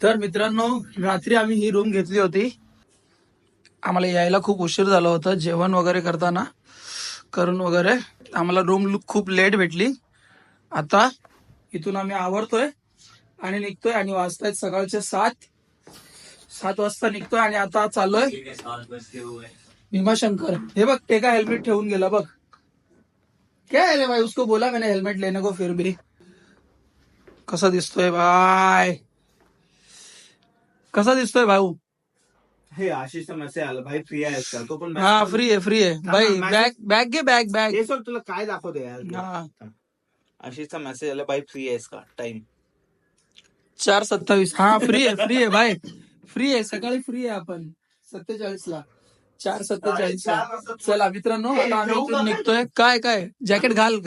तर मित्रांनो, रात्री आम्ही ही रूम घेतली होती. आम्हाला यायला खूप उशीर झाला होता जेवण वगैरे करताना करून वगैरे. आम्हाला रूम खूप लेट भेटली. आता इथून आम्ही आवरतोय आणि निघतोय आणि वाजतायत सकाळचे 7 वाजता निघतोय आणि आता चाललोय भीमाशंकर. हे बघ, ते का हेल्मेट ठेवून गेला बघ. क्या है रे भाई, उसको बोला मैंने हेल्मेट लेने को, फिर भी. कसा दिसतोय भाई, कसा दिसतोय भाऊ? हे आशिषचा मेसेज आला भाई, फ्री आहे का तो पण. हा, फ्री आहे भाई. बॅग घे, बॅग. हे सोड, तुला काय दाखवते यार. हा, आशिषचा मेसेज आला भाई, फ्री आहेस का. टाइम 4:27. हा, फ्री आहे भाई. फ्री आहे, सकाळी फ्री आहे आपण 47ला. 4:47ला. चला मित्रांनो, आता आम्ही इथून निघतोय. काय जॅकेट घाल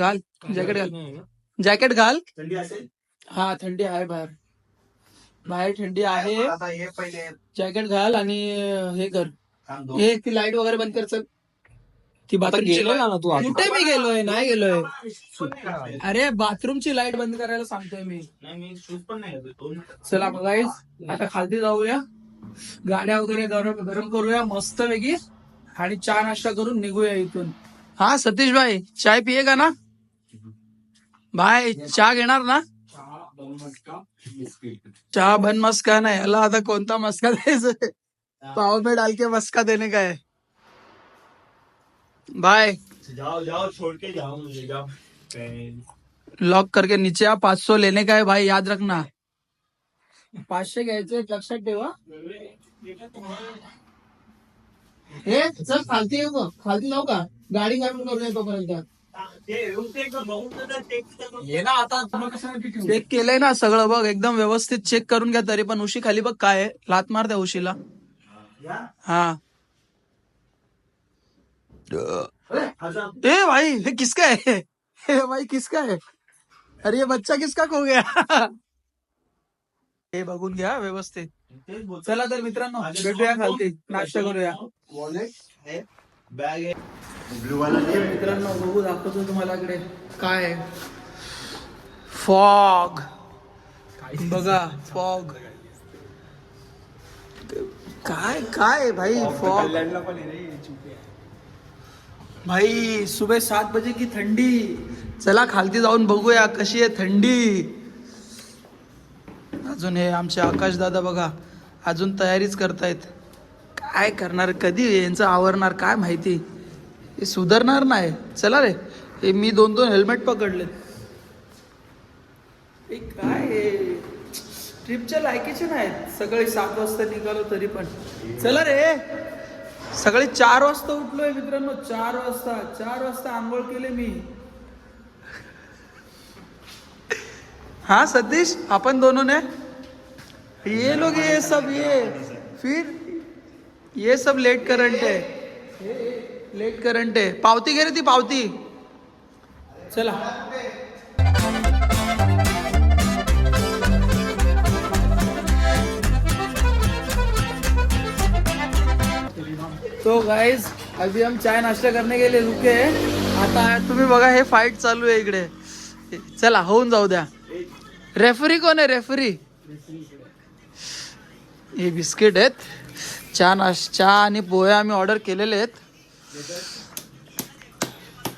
जॅकेट घाल. थंडी असेल. हा, थंडी आहे बाहेर थंडी आहे. आता हे पहिले जॅकेट घाल आणि हे कर. सांगतो. हे ती लाईट वगैरे बंद कर. चल, ती बाथरूमची गेलोय ना तू आता. कुठे मी गेलोय? नाही गेलोय. अरे, बाथरूमची लाईट बंद करायला सांगतोय मी. नाही, मी शूज पण नाही घातले. 2 मिनिटं. चला गाईस, आता खालती जाऊया, गाड्या वगैरे गरम करूया मस्त पैकी आणि चहा नाश्ता करून निघूया इथून. हा सतीश भाई, चाय पियेगा ना भाई? चहा घेणार ना? चहा बन मस्का नाही, याला आता कोणता मस्का द्यायचा? पाव में डाल के मस्का देने का है भाई. जाओ छोड़ के जाओ मुझे, जाओ. लॉक करके नीचे आ. 500 लेने का है भाई, याद रखना. 500 घ्यायचे, लक्षात ठेवा. हे चल, खालती येऊ का? खालती जाऊ का? गाडी काढून करूया तोपर्यंत. चेक केलंय ना सगळं, बघ एकदम व्यवस्थित चेक करून घ्या. तरी पण उशी खाली बघ काय आहे. लात मार त्या उशीला. हा, ए भाई, हे किसका है? हे भाई किसका है? अरे ये बच्चा किसका खो गया? हे बघून घ्या व्यवस्थित. चला तर मित्रांनो, भेटूया खालती, नाश्ता करूया. वॉलेट आहे, बॅग आहे. मित्रांनो, बघू, दाखवतो तुम्हाला इकडे काय फॉग. बघा फॉग काय भाई. फॉग भाई, सुबह 7 बजे की थंडी. चला खालती जाऊन बघूया कशी आहे थंडी. अजून हे आमचे आकाश दादा बघा, अजून तयारीच करतायत. काय करणार, कधी यांचं आवरणार काय माहिती. हे सुधारणार नाही. चला रे, हे मी 2 हेल्मेट पकडलेत. हे काय ट्रिपच्या लायकीचे नाहीत. सकाळी 7 वाजता निघालो तरी पण. चला रे, सकाळी 4 वाजता उठलोय मित्रांनो. 4 वाजता आंघोळ केले मी. हाँ सतीश, अपन दोनों ने ये लोग ये सब ये सब लेट करंट है. पावती घे रे, ती पावती. चला तो गाइस, अभी हम चाय नाश्ता करने के लिए रुके हैं. आता तुम्ही बघा, हे फाईट चालू आहे इकडे. चला होऊन जाऊ द्या. रेफरी कोण आहे? रेफरी. हे बिस्किट आहेत. चहा आणि पोहे आम्ही ऑर्डर केलेले आहेत.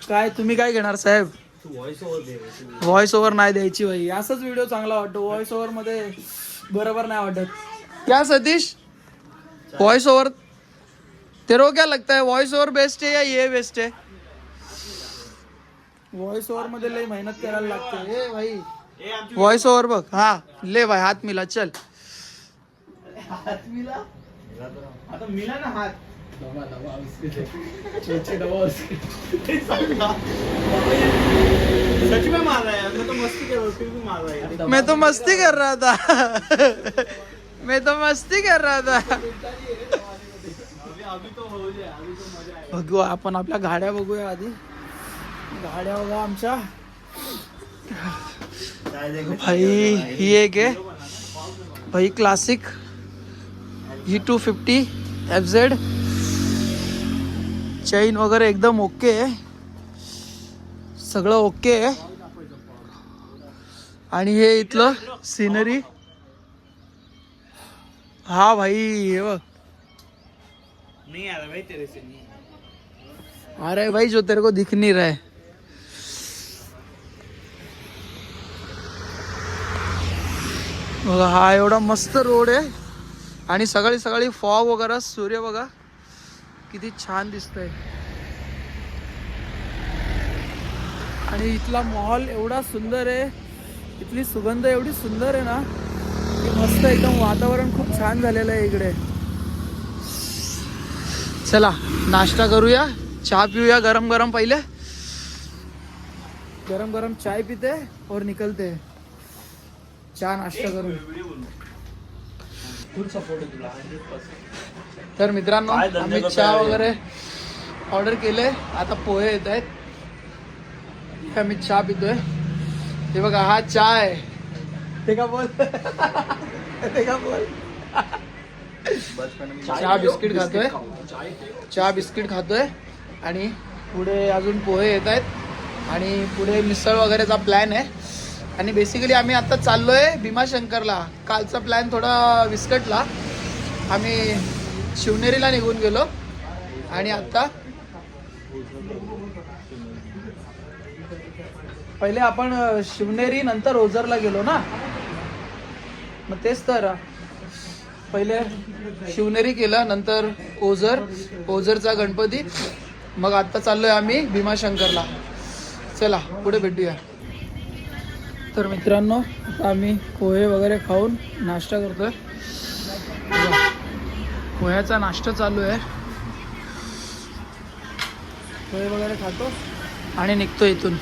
काय तुम्ही काय घेणार साहेब? व्हॉइस ओव्हर नाही द्यायची भाई. असंच व्हिडिओ चांगला वाटतो. व्हॉइस ओव्हर मध्ये बरोबर नाही वाटत. क्या सतीश, व्हॉइस ओव्हर तेरे को क्या लगता है, वॉइस ओव्हर बेस्ट है या ये बेस्ट है? व्हॉइस ओव्हर मध्ये लई मेहनत करायला लागते. ए भाई, व्हॉइस ओव्हर बघ. हा, ले भाई, हात मिला. चल, हात मिला. आता मिला ना हात. सच में मार रहा है. मैं तो मस्ती कर रहा हूँ, फिर भी मार रहा है. मैं तो मस्ती कर रहा था. अभी तो हो जाए, अभी तो मजा आहे. बघू आपण आपल्या गाड्या बघूया आधी. गाड्या बघा आमच्या. भाई ही एक आहे भाई, क्लासिक ही 250 FZ. चैन वगैरे एकदम ओके आहे, सगळं ओके आहे. आणि हे इथलं सिनरी. हा भाई हे बघ. नहीं आ रहा भाई तेरे से नहीं. अरे भाई जो तेरे को दिख नहीं रहा है. बघा हा एवढा मस्त रोड आहे आणि सकाळी सकाळी फॉग वगैरे सूर्य बघा किती छान दिसतंय. आणि इथला माहोल एवढा सुंदर आहे, इथली सुगंध एवढी सुंदर आहे ना की मस्त एकदम वातावरण खूप छान झालेलं आहे इकडे. चला नाश्ता करूया, चहा पिऊया गरम गरम. पहिले गरम गरम चाय पीते और निकलते. चहा नाश्ता करून. फुल सपोर्ट आहे तुला 100%. तर मित्रांनो आम्ही चहा वगैरे ऑर्डर केले. आता पोहे येत आहेत. आम्ही चहा पितोय. हे बघा हा चहा आहे. ते का बोल ते का बोल. चहा बिस्किट खातोय. चहा बिस्किट खातोय आणि पुढे अजून पोहे येत आहेत आणि पुढे मिसळ वगैरेचा प्लॅन आहे. आणि बेसिकली आम्ही आता चाललोय भीमाशंकरला. कालचा प्लॅन थोडा विस्कटला. आम्ही शिवनेरीला निघून गेलो आणि आता पहिले आपण शिवनेरी नंतर ओझरला गेलो ना. मग तेच तर पहिले शिवनेरी केलं नंतर ओझरचा गणपती. मग आता चाललोय आम्ही भीमाशंकरला. चला पुढे भेटूया. तर मित्रांनो आता आम्ही पोहे वगैरे खाऊन नाश्ता करतोय. पोह्याचा नाश्ता चालू आहे. पोहे वगैरे खातो आणि निघतो इथून.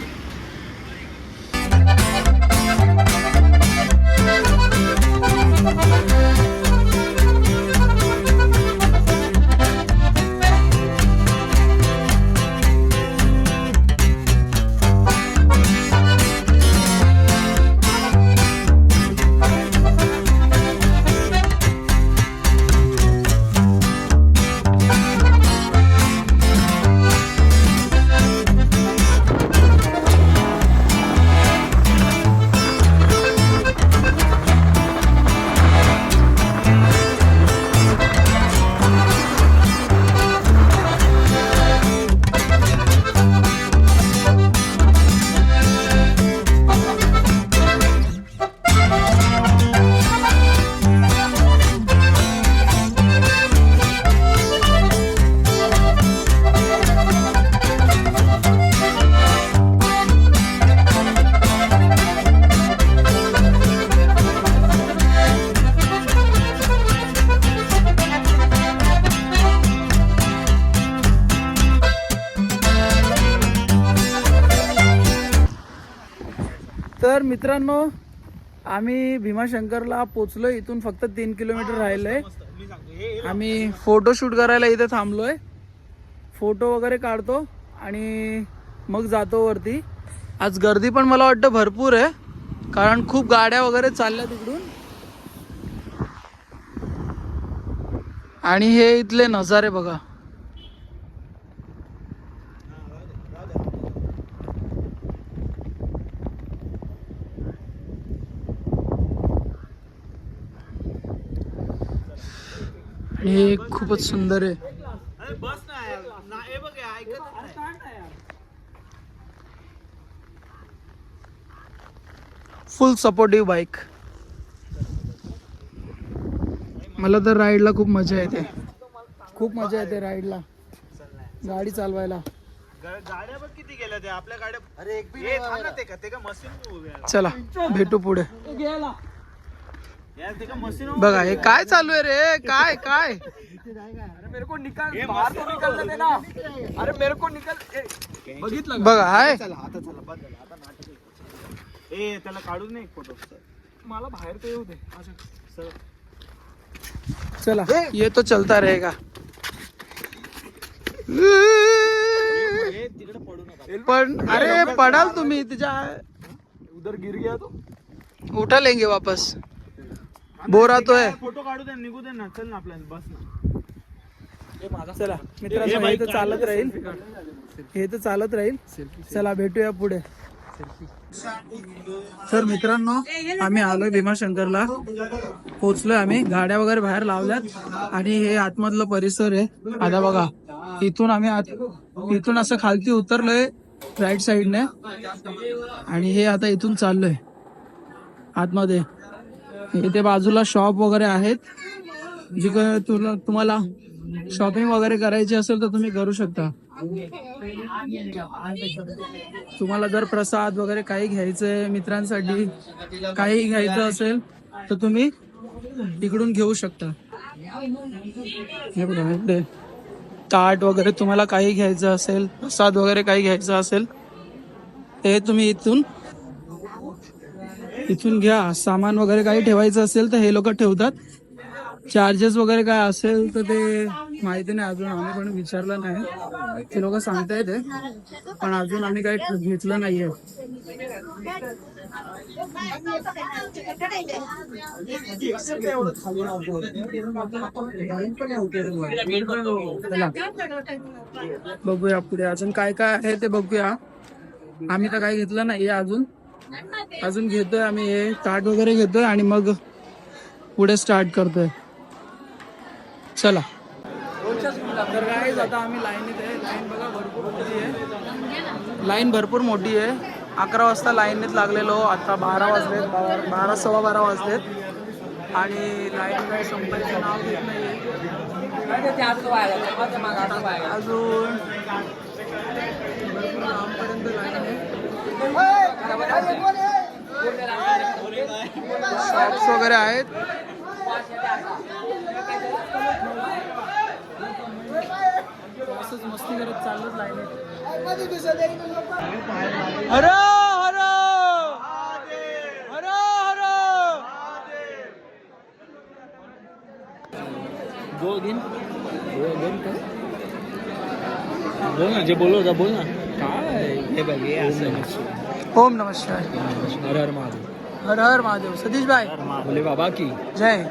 तर मित्रांनो आम्ही भीमाशंकरला पोचलो. इथून फक्त 3 किलोमीटर राहिलंय. आम्ही फोटोशूट करायला इथे थांबलोय. फोटो वगैरे काढतो आणि मग जातो वरती. आज गर्दी पण मला वाटतं भरपूर आहे कारण खूप गाड्या वगैरे चालल्या तिकडून. आणि हे इथले नजारे बघा. हे खूपच सुंदर आहे. बस ना यार ना हे बघ ऐकत नाही. फुल सपोर्टिव्ह बाईक. मला तर राईडला खूप मजा येते. खूप मजा येते राईडला, गाडी चालवायला. गाड्या बघ किती गेल्या त्या आपल्या गाड्या. अरे एक बी थांब ना. ते का मशीन. चला भेटू पुढे. यार ते का मशीन बघा हे काय चालू आहे रे. काय काय मेरे को निकाल बाहर तो निकलने देना. अरे मेरे को निकल. बघितलं बघा हाय. चला आता चला बस झालं आता नाटक. ए त्याला काढून नाही फोटो. मला बाहेर ते येऊ दे. चला ये तो चलता रहेगा. तिकडे पडू नका. पण अरे पडाल तुम्ही तिच्या. उधर गिर गया तो उठा लेंगे वापस. बोर आतोय. फोटो काढू दे निघू दे ना. चल ना आपल्याला बस ना. चला मित्रांनो हे तर चालत राहील. हे तर चालत राहील. चला भेटूया पुढे. तर मित्रांनो आम्ही आलोय भीमाशंकरला, पोहोचलोय आम्ही. गाड्या वगैरे बाहेर लावल्यात आणि हे आतमधलं परिसर आहे. आता बघा इथून आम्ही इथून असं खालती उतरलोय राईट साईडने आणि हे आता इथून चाललोय आतमध्ये. इथे बाजूला शॉप वगैरे आहेत, जी तुम्हाला शॉपिंग वगैरे करायची असेल तर तुम्ही करू शकता. तुम्हाला जर प्रसाद वगैरे काही घ्यायचंय, मित्रांसाठी काही घ्यायचं असेल तर तुम्ही इकडून घेऊ शकता. हे बघा इकडे ताट वगैरे, तुम्हाला काही घ्यायचं असेल, प्रसाद वगैरे काही घ्यायचं असेल ते तुम्ही इथून घ्या. सामान वगैरे काही ठेवायचं असेल तर हे लोक ठेवतात. चार्जेस वगैरे काय असेल तर ते माहिती नाही, अजून आम्ही पण विचारलं नाही. ते लोक सांगतायत पण अजून आम्ही काही घेतलं नाहीये. बघूया पुढे अजून काय काय आहे ते बघूया. आम्ही तर काही घेतलं नाहीये अजून घेतोय आम्ही. हे ताट वगैरे घेतोय आणि मग पुढे स्टार्ट करतोय. चला. तर गाईज आता आम्ही लाईनीत आहे. लाईन बघा भरपूर मोठी आहे. लाईन भरपूर मोठी आहे. 11 वाजता लाईनीत लागलेलो, आता 12 वाजलेत, 12 सव्वा 12 वाजलेत आणि लाईन काही संपायचं नाव घेत नाहीये अजून. भरपूर लांबपर्यंत लाईन आहे. शॉप्स वगैरे आहेत. असंच मस्ती करत चाललोच लाईनीत. हर हर हर हर बोल ना, जे बोललो होता बोल ना. काय हे बघ, हे असं ओम नमः शिवाय. हर हर महादेव. हर हर महादेव. सतीश भाई भोले बाबा की जय.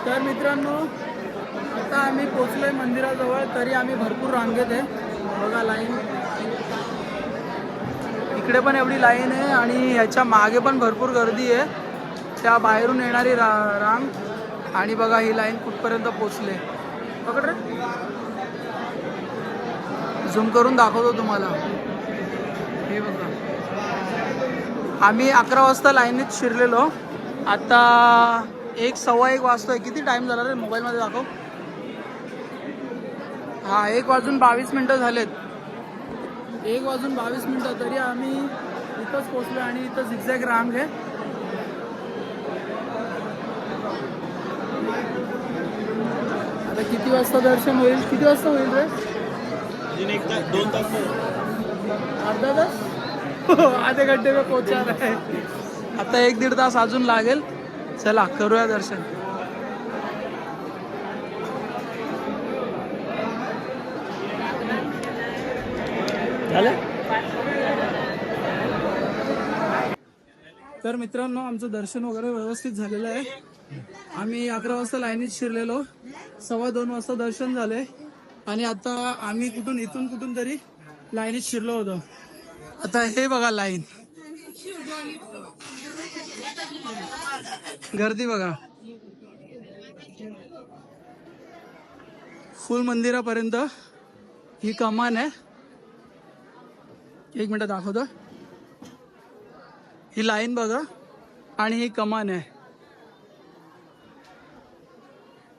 तर मित्रांनो आता आम्ही पोचलोय मंदिराजवळ, तरी आम्ही भरपूर रांगेत आहे. बघा लाईन, इकडे पण एवढी लाईन आहे आणि ह्याच्या मागे पण भरपूर गर्दी आहे. त्या बाहेरून येणारी रांग आणि बघा ही लाईन कुठपर्यंत पोचले. पकड रे, झूम करून दाखवतो तुम्हाला. हे बघा आम्ही 11 वाजता लाईनीत शिरलेलो, आता 1 सव्वा 1 वाजतोय. किती टाइम झाला रे मोबाईलमध्ये दाखव. हा 1 वाजून 22 मिनटं झालेत. 1 वाजून 22 मिनटं तरी आम्ही इथंच पोचलो आणि इथं झिगझॅग रांग आहे. आता किती वाजता दर्शन होईल? किती वाजता होईल रे? अजून 1 तास 2 तास अर्धा तास. आधे घंटे में पोहोचा आहे. आता 1-1.5 तास अजून लागेल. चला करूया दर्शन. झालं. तर मित्रांनो आमचं दर्शन वगैरे व्यवस्थित झालेलं आहे. आम्ही 11 वाजता लाईनीत शिरलेलो, 1:15 वाजता दर्शन झाले आणि आता आम्ही इथून कुठून तरी लाईनीत शिरलो होतो. आता हे बघा लाईन, गर्दी बघा फुल मंदिरापर्यंत. ही कमान आहे, 1 मिनिट दाखवतो. ही लाईन बघा आणि ही कमान आहे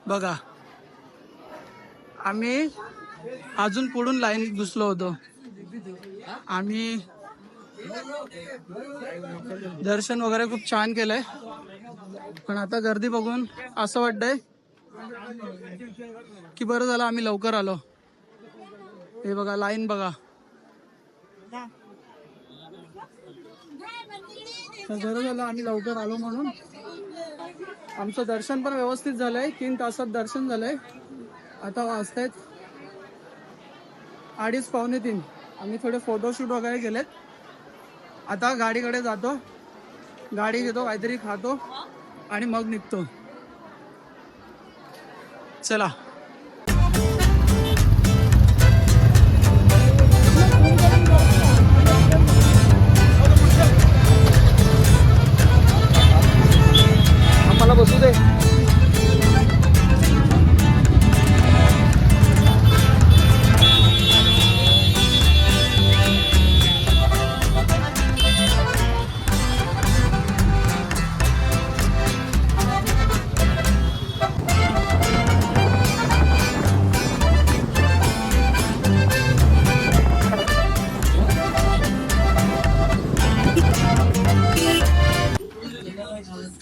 बघा. आम्ही अजून पुढून लाईनीत घुसलो होतो. आम्ही दर्शन वगैरे खूप छान केलंय, पण आता गर्दी बघून असं वाटतंय की बरं झालं आम्ही लवकर आलो. हे बघा लाईन बघा. बरं झालं आम्ही लवकर आलो म्हणून. आमचं दर्शन पण व्यवस्थित झालंय. 3 तासात दर्शन झालंय. आता वाजतायत 2:30 पावणे 3. आम्ही थोडे फोटोशूट वगैरे केलेत. आता गाडीकडे जातो, गाडी घेतो, काहीतरी खातो आणि मग निघतो. चला. आम्हाला बसू दे.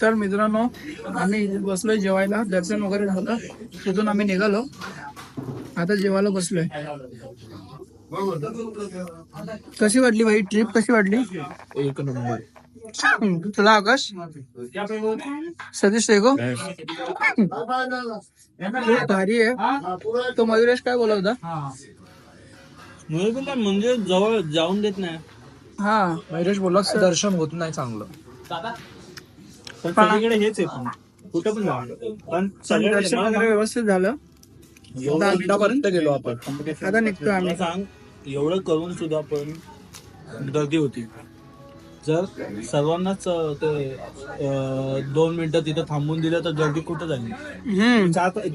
तर मित्रांनो आम्ही बसलोय जेवायला. दर्शन वगैरे झालं, तिथून आम्ही निघालो. आता जेवायला बसलोय. कशी वाटली भाई ट्रिप? कशी वाटली? एक नंबर. तुला आकाश? सतीश टेको भारी आहे. तो मयुरेश काय बोलत होता? म्हणजे जवळ जाऊन देत नाही. हा मयुरेश बोलला दर्शन होत नाही चांगलं. पण सगळीकडे हेच आहे, पण कुठं पण जाऊ पण दर्शन वगैरे व्यवस्थित झालं. आतापर्यंत गेलो आपण. आता निघतो आम्ही. सांग, एवढं करून सुद्धा पण गर्दी होती. जर सर्वांनाच ते 2 मिनिटं तिथं थांबून दिलं तर गर्दी कुठं झाली?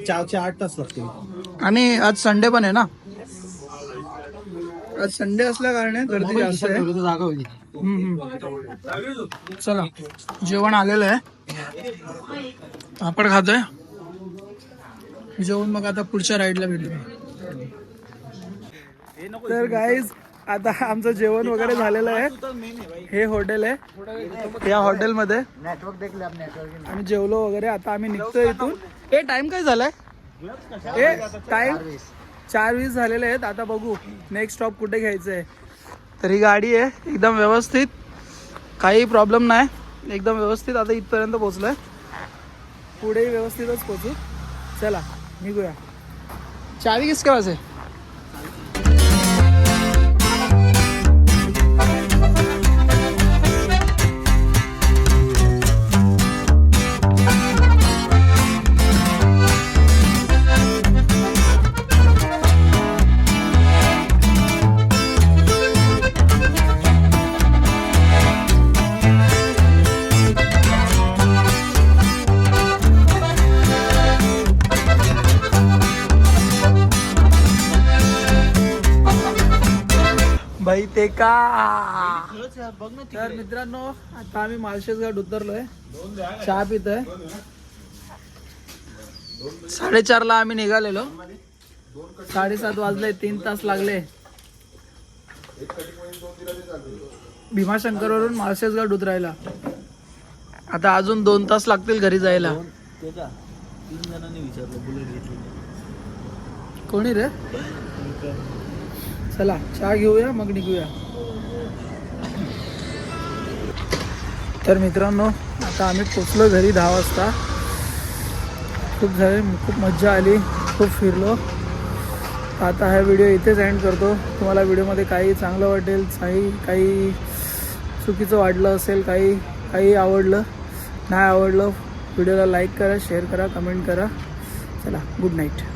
4 तास लागतील. आणि आज संडे पण आहे ना. आज संडे असल्या कारणे गर्दी जास्त आहे. जागा होती. चला जेवण आलेलं आहे. पापड खातोय. जेवण मग आता पुढच्या राईडला भेटू. तर गाईज आता आमचं जेवण वगैरे झालेलं आहे. हे हॉटेल आहे. या हॉटेलमध्ये आम्ही जेवलो वगैरे. आता आम्ही निघतोय इथून. हे टाइम काय झालाय? हे टाइम 4:20 झालेले आहेत. आता बघू नेक्स्ट स्टॉप कुठे घ्यायचं आहे. तर ही गाडी आहे एकदम व्यवस्थित, काही प्रॉब्लेम नाही, एकदम व्यवस्थित. आता इथपर्यंत पोहोचलोय. पुढेही व्यवस्थितच पोहोचू. चला निघूया. चावी किसके पास है? भाई ते का. तर मित्रांनो आता आम्ही माळशेज घाट उतरलोय. चहा पितोय. 4:30 ला आम्ही निघालेलो. 7:30 वाजले. 3 तास लागले. भीमाशंकर वरून माळशेज घाट उतरायला. आता अजून 2 तास लागतील घरी जायला. 3 जणांनी विचारलं बुलेट घेतली. कोणी रे? चला चहा घेऊया मग निघूया. तर मित्रांनो आता आम्ही पोचलो घरी 10 वाजता. खूप मज्जा आली, खूप फिरलो. आता हा व्हिडिओ इथेच एंड करतो. तुम्हाला व्हिडिओमध्ये काही चांगलं वाटेल, काही चुकीचं वाटलं असेल, काही आवडलं नाही आवडलं, व्हिडिओला लाईक करा, शेअर करा, कमेंट करा. चला गुड नाईट.